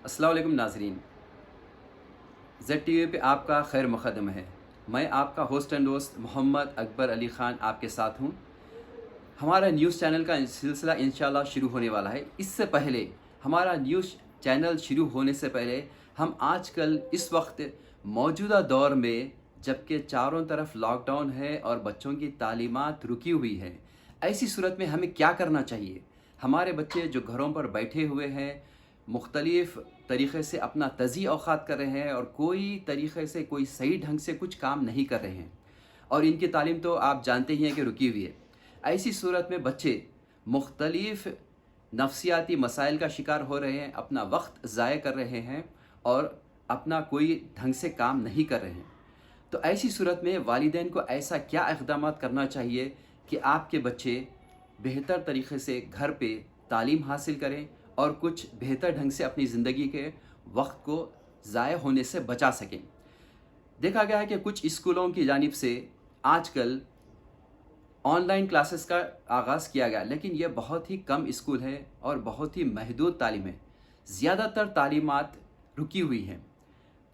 अस्सलाम वालेकुम नाजरीन। जेड टी वी पे आपका खैर मुक़द्दम है। मैं आपका होस्ट एंड दोस्त मोहम्मद अकबर अली ख़ान आपके साथ हूँ। हमारा न्यूज़ चैनल का सिलसिला इंशाल्लाह शुरू होने वाला है। इससे पहले हमारा न्यूज़ चैनल शुरू होने से पहले हम आजकल इस वक्त मौजूदा दौर में, जबकि चारों तरफ लॉकडाउन है और बच्चों की तालीमात रुकी हुई है, ऐसी सूरत में हमें क्या करना चाहिए? हमारे बच्चे जो घरों पर बैठे हुए हैं, मुख्तलिफ़ तरीक़े से अपना तज़ी औक़ात कर रहे हैं और कोई तरीक़े से, कोई सही ढंग से कुछ काम नहीं कर रहे हैं और इनकी तालीम तो आप जानते ही हैं कि रुकी हुई है। ऐसी सूरत में बच्चे मुख्तलिफ़ नफ्सियाती मसाइल का शिकार हो रहे हैं, अपना वक्त ज़ाय कर रहे हैं और अपना कोई ढंग से काम नहीं कर रहे हैं। तो ऐसी सूरत में वालिदैन को ऐसा क्या इक़दामात करना चाहिए कि आपके बच्चे बेहतर तरीक़े से घर पे तालीम हासिल करें और कुछ बेहतर ढंग से अपनी ज़िंदगी के वक्त को ज़ाय होने से बचा सकें। देखा गया है कि कुछ स्कूलों की जानिब से आजकल ऑनलाइन क्लासेस का आगाज़ किया गया, लेकिन यह बहुत ही कम स्कूल है और बहुत ही महदूद तालीम है। ज़्यादातर तालीमात रुकी हुई हैं।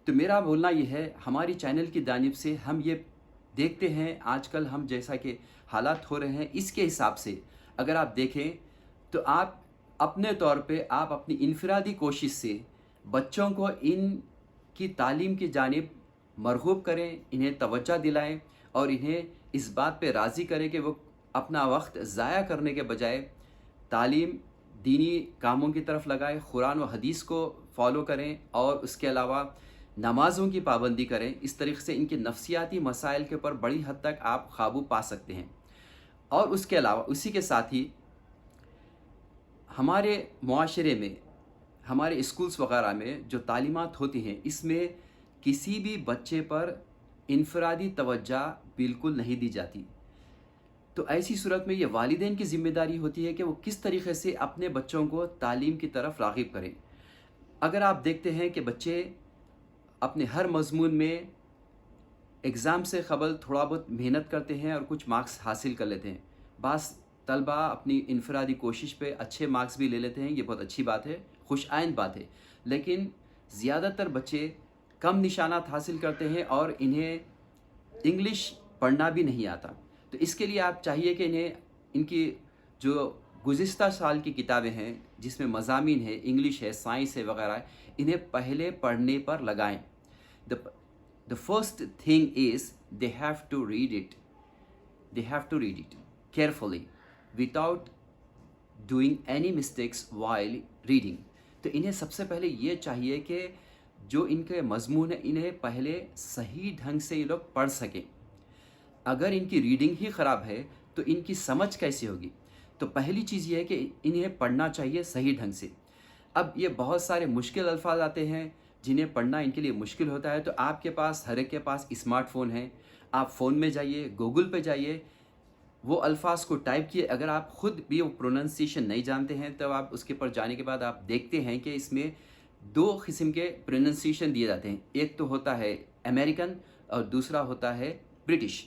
तो मेरा बोलना ये है, हमारी चैनल की जानिब से हम ये देखते हैं आजकल हम जैसा कि हालात हो रहे हैं, इसके हिसाब से अगर आप देखें तो आप अपने तौर पे आप अपनी इनफ़रादी कोशिश से बच्चों को इनकी तालीम की जानिब मरग़ूब करें, इन्हें तवज्जो दिलाएं और इन्हें इस बात पे राज़ी करें कि वो अपना वक्त ज़ाया करने के बजाय तालीम, दीनी कामों की तरफ लगाएं, कुरान व हदीस को फॉलो करें और उसके अलावा नमाज़ों की पाबंदी करें। इस तरीक़े से इनके नफ्सियाती मसाइल के ऊपर बड़ी हद तक आप काबू पा सकते हैं। और उसके अलावा उसी के साथ ही हमारे मुआशरे में, हमारे स्कूल्स वग़ैरह में जो तालीमात होती हैं, इसमें किसी भी बच्चे पर इनफ़रादी तवज्जो बिल्कुल नहीं दी जाती। तो ऐसी सूरत में ये वालिदैन की ज़िम्मेदारी होती है कि वो किस तरीक़े से अपने बच्चों को तालीम की तरफ राग़िब करें। अगर आप देखते हैं कि बच्चे अपने हर मज़मून में एग्ज़ाम से क़बल थोड़ा बहुत मेहनत करते हैं और कुछ मार्क्स हासिल कर लेते हैं। बाज़ तलबा अपनी इनफ़रादी कोशिश पे अच्छे मार्क्स भी ले लेते हैं, ये बहुत अच्छी बात है, खुशआइंद बात है। लेकिन ज़्यादातर बच्चे कम निशानात हासिल करते हैं और इन्हें इंग्लिश पढ़ना भी नहीं आता। तो इसके लिए आप चाहिए कि इन्हें इनकी जो गुज़िश्ता साल की किताबें हैं, जिसमें मज़ामीन है, इंग्लिश है, साइंस है वग़ैरह, इन्हें पहले पढ़ने पर लगाएँ। The first thing is they have to read it. They have to read it carefully without doing any mistakes while reading. तो इन्हें सबसे पहले ये चाहिए कि जो इनके मज़मून है, इन्हें पहले सही ढंग से ये लोग पढ़ सकें। अगर इनकी रीडिंग ही ख़राब है तो इनकी समझ कैसे होगी? तो पहली चीज़ ये है कि इन्हें पढ़ना चाहिए सही ढंग से। अब ये बहुत सारे मुश्किल अल्फ़ाज़ आते हैं जिन्हें पढ़ना इनके लिए मुश्किल होता है, तो आपके पास, हर एक के पास स्मार्टफ़ोन है। आप फ़ोन में जाइए, गूगल पे जाइए, वो अल्फ़ाज़ को टाइप किए। अगर आप ख़ुद भी वो प्रोनंसिएशन नहीं जानते हैं, तब आप उसके ऊपर जाने के बाद आप देखते हैं कि इसमें 2 किस्म के प्रोनंसिएशन दिए जाते हैं। एक तो होता है अमेरिकन और दूसरा होता है ब्रिटिश।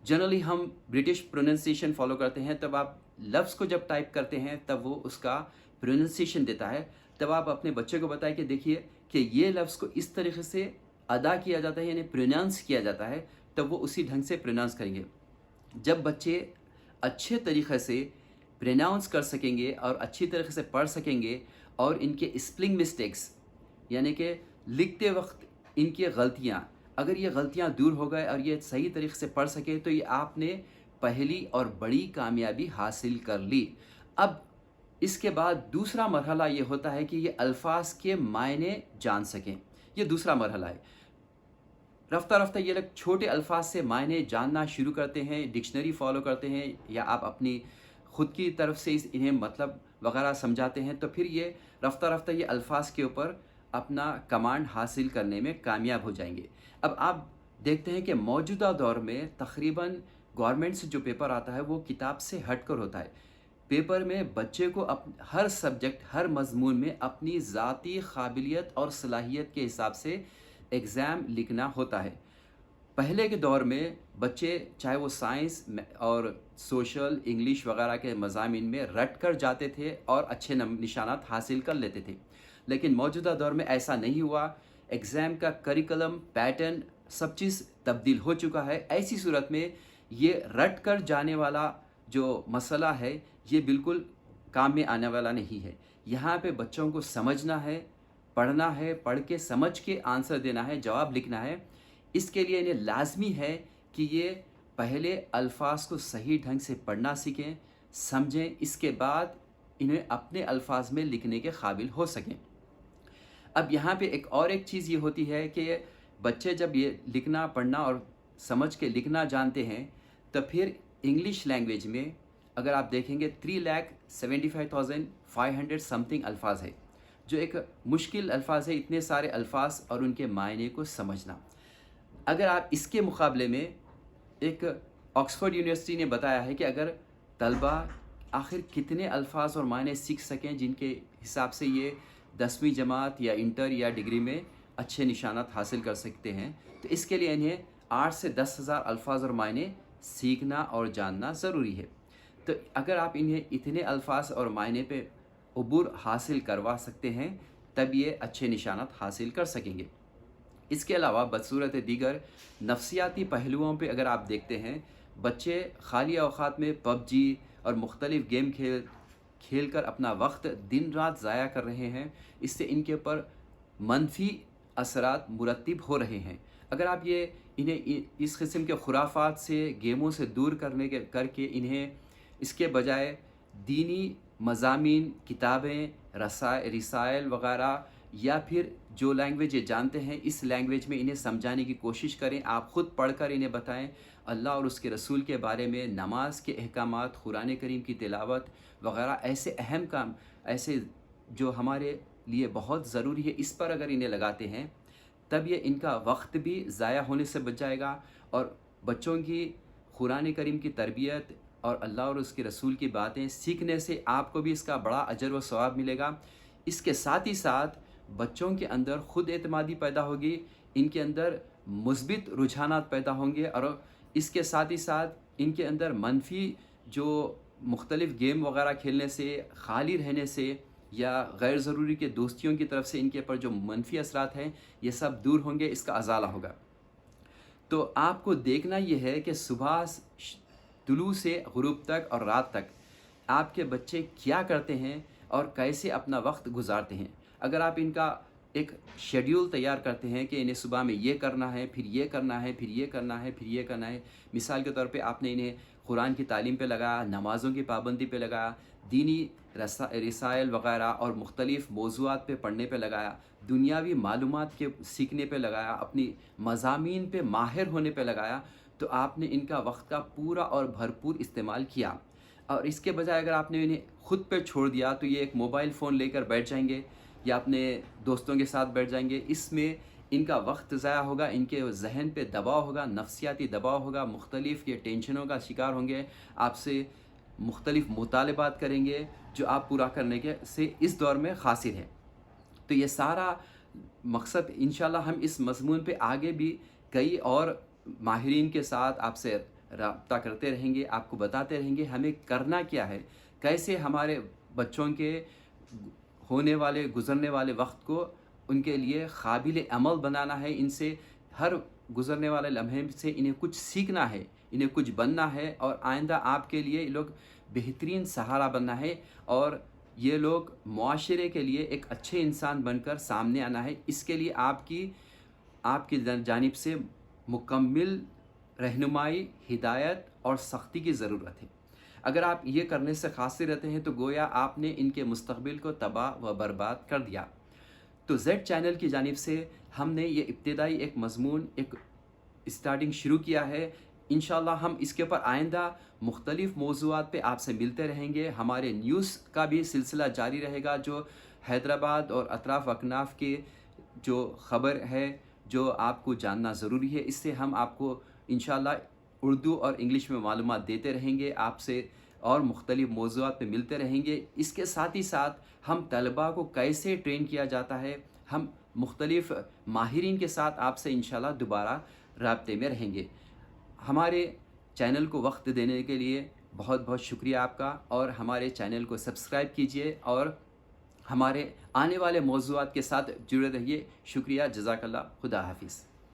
जनरली हम ब्रिटिश प्रोनंसिएशन फ़ॉलो करते हैं। तब आप लफ्ज़ को जब टाइप करते हैं तब वो उसका प्रोनंसिएशन देता है। तब आप अपने बच्चे को बताएं कि देखिए कि ये लफ्ज़ को इस तरीक़े से अदा किया जाता है, यानी प्रोनाउंस किया जाता है, तब वो उसी ढंग से प्रोनाउंस करेंगे। जब बच्चे अच्छे तरीक़े से प्रोनाउंस कर सकेंगे और अच्छी तरीक़े से पढ़ सकेंगे और इनके स्पेलिंग मिस्टेक्स, यानी कि लिखते वक्त इनकी गलतियाँ, अगर ये गलतियाँ दूर हो गए और ये सही तरीक़े से पढ़ सके, तो ये आपने पहली और बड़ी कामयाबी हासिल कर ली। अब इसके बाद दूसरा मरहला ये होता है कि ये अल्फ़ाज़ के मायने जान सकें। ये दूसरा मरहला है। रफ्ता रफ्ता ये लोग छोटे अल्फ़ाज़ से मायने जानना शुरू करते हैं, डिक्शनरी फ़ॉलो करते हैं, या आप अपनी ख़ुद की तरफ से इन्हें मतलब वग़ैरह समझाते हैं, तो फिर ये रफ्ता रफ्ता ये अल्फ़ाज़ के ऊपर अपना कमांड हासिल करने में कामयाब हो जाएंगे। अब आप देखते हैं कि मौजूदा दौर में तक़रीबन गवर्नमेंट से जो पेपर आता है वो किताब से हटकर होता है। पेपर में बच्चे को हर सब्जेक्ट, हर मज़मून में अपनी ज़ाती काबिलियत और सलाहियत के हिसाब से एग्ज़ाम लिखना होता है। पहले के दौर में बच्चे चाहे वो साइंस और सोशल इंग्लिश वगैरह के मज़ामीन में रट कर जाते थे और अच्छे निशानात हासिल कर लेते थे, लेकिन मौजूदा दौर में ऐसा नहीं हुआ। एग्ज़ाम का करिकुलम पैटर्न सब चीज़ तब्दील हो चुका है। ऐसी सूरत में ये रट कर जाने वाला जो मसला है ये बिल्कुल काम में आने वाला नहीं है। यहाँ पे बच्चों को समझना है, पढ़ना है, पढ़ के समझ के आंसर देना है, जवाब लिखना है। इसके लिए इन्हें लाजमी है कि ये पहले अल्फाज को सही ढंग से पढ़ना सीखें, समझें, इसके बाद इन्हें अपने अल्फाज में लिखने के काबिल हो सकें। अब यहाँ पे एक चीज़ ये होती है कि बच्चे जब ये लिखना पढ़ना और समझ के लिखना जानते हैं, तो फिर इंग्लिश लैंग्वेज में अगर आप देखेंगे 3,75,500 समथिंग अल्फाज है, जो एक मुश्किल अल्फाज है। इतने सारे अल्फाज और उनके मायने को समझना, अगर आप इसके मुकाबले में एक ऑक्सफोर्ड यूनिवर्सिटी ने बताया है कि अगर तलबा आखिर कितने अल्फाज और मायने सीख सकें जिनके हिसाब से ये 10वीं जमात या इंटर या डिग्री में अच्छे निशानात हासिल कर सकते हैं, तो इसके लिए इन्हें 8 से 10,000 अल्फाज और मायने सीखना और जानना ज़रूरी है। तो अगर आप इन्हें इतने अल्फाज और मायने पे अबूर हासिल करवा सकते हैं, तब ये अच्छे निशानात हासिल कर सकेंगे। इसके अलावा बदसूरत दीगर नफ्सियाती पहलुओं पे अगर आप देखते हैं, बच्चे खाली औक़ात में पबजी और मुख्तलिफ़ गेम खेल कर अपना वक्त दिन रात ज़ाया कर रहे हैं। इससे इनके ऊपर मनफी असरात मुरतब हो रहे हैं। अगर आप इन्हें इस किस्म के खुराफात से, गेमों से दूर करके इन्हें इसके बजाय दीनी मज़ामीन, किताबें, रिसाइल वगैरह या फिर जो लैंग्वेज ये जानते हैं इस लैंग्वेज में इन्हें समझाने की कोशिश करें। आप ख़ुद पढ़कर इन्हें बताएं अल्लाह और उसके रसूल के बारे में, नमाज के अहकामात, कुरान करीम की तिलावत वगैरह ऐसे अहम काम, ऐसे जो हमारे लिए बहुत ज़रूरी है, इस पर अगर इन्हें लगाते हैं तब ये इनका वक्त भी ज़ाया होने से बच जाएगा और बच्चों की कुरान करीम की तरबियत और अल्लाह और उसके रसूल की बातें सीखने से आपको भी इसका बड़ा अजर व सवाब मिलेगा। इसके साथ ही साथ बच्चों के अंदर ख़ुद एतमादी पैदा होगी, इनके अंदर मुस्बित रुझानात पैदा होंगे और इसके साथ ही साथ इनके अंदर मनफी जो मुख्तलिफ़ गेम वगैरह खेलने से, खाली रहने से या गैर ज़रूरी के दोस्तियों की तरफ से इनके ऊपर जो मनफी असरात हैं ये सब दूर होंगे, इसका अजाला होगा। तो आपको देखना ये है कि सुबह तुलू से गुरूब तक और रात तक आपके बच्चे क्या करते हैं और कैसे अपना वक्त गुजारते हैं। अगर आप इनका एक शेड्यूल तैयार करते हैं कि इन्हें सुबह में ये करना है, फिर ये करना है, फिर ये करना है, फिर ये करना है। मिसाल के तौर पे आपने इन्हें कुरान की तालीम पे लगाया, नमाज़ों की पाबंदी पे लगाया, दीनी रसाइल वगैरह और मुख्तलिफ़ मौज़ूआत पे पढ़ने पे लगाया, दुनियावी मालूमात के सीखने पे लगाया, अपनी मज़ामीन पे माहिर होने पे लगाया, तो आपने इनका वक्त का पूरा और भरपूर इस्तेमाल किया। और इसके बजाय अगर आपने इन्हें ख़ुद पे छोड़ दिया तो ये एक मोबाइल फ़ोन लेकर बैठ जाएंगे या अपने दोस्तों के साथ बैठ जाएंगे। इसमें इनका वक्त ज़ाया होगा, इनके जहन पे दबाव होगा, नफ्सियाती दबाव होगा, मुख्तलिफ़ ये टेंशनों का शिकार होंगे, आपसे मुख्तलिफ़ मुतालबात करेंगे जो आप पूरा करने के से इस दौर में ख़ासिर है। तो ये सारा मकसद इंशाल्लाह हम इस मज़मून पे आगे भी कई और माहिरीन के साथ आपसे रब्ता करते रहेंगे, आपको बताते रहेंगे हमें करना क्या है, कैसे हमारे बच्चों के गुज़रने वाले वक्त को उनके लिए काबिल अमल बनाना है। इनसे हर गुज़रने वाले लम्हे से इन्हें कुछ सीखना है, इन्हें कुछ बनना है और आइंदा आपके लिए ये लोग बेहतरीन सहारा बनना है और ये लोग मुआशरे के लिए एक अच्छे इंसान बनकर सामने आना है। इसके लिए आपकी जानिब से मुकम्मल रहनुमाई, हिदायत और सख्ती की ज़रूरत है। अगर आप ये करने से कासिर रहते हैं तो गोया आपने इनके मुस्तक़बिल को तबाह व बर्बाद कर दिया। तो जेड चैनल की जानिब से हमने ये इब्तिदाई एक मज़मून, एक स्टार्टिंग शुरू किया है। इंशाल्लाह हम इसके ऊपर आइंदा मुख्तलिफ़ मौज़ूआत पे आपसे मिलते रहेंगे। हमारे न्यूज़ का भी सिलसिला जारी रहेगा, जो हैदराबाद और अतराफ़ अकनाफ़ के जो ख़बर है जो आपको जानना ज़रूरी है, इससे हम आपको इंशाल्लाह उर्दू और इंग्लिश में मालूमात देते रहेंगे, आपसे और मुख्तलिफ़ मौज़ूआत पे मिलते रहेंगे। इसके साथ ही साथ हम तलबा को कैसे ट्रेन किया जाता है, हम मुख्तलिफ़ माहिरीन के साथ आपसे इंशाल्लाह दोबारा رابطے میں رہیں گے۔ ہمارے چینل کو وقت دینے کے لیے بہت بہت شکریہ آپ کا، اور ہمارے چینل کو سبسکرائب کیجئے اور ہمارے آنے والے موضوعات کے ساتھ جڑے رہیے۔ شکریہ، جزاک اللہ، خدا حافظ۔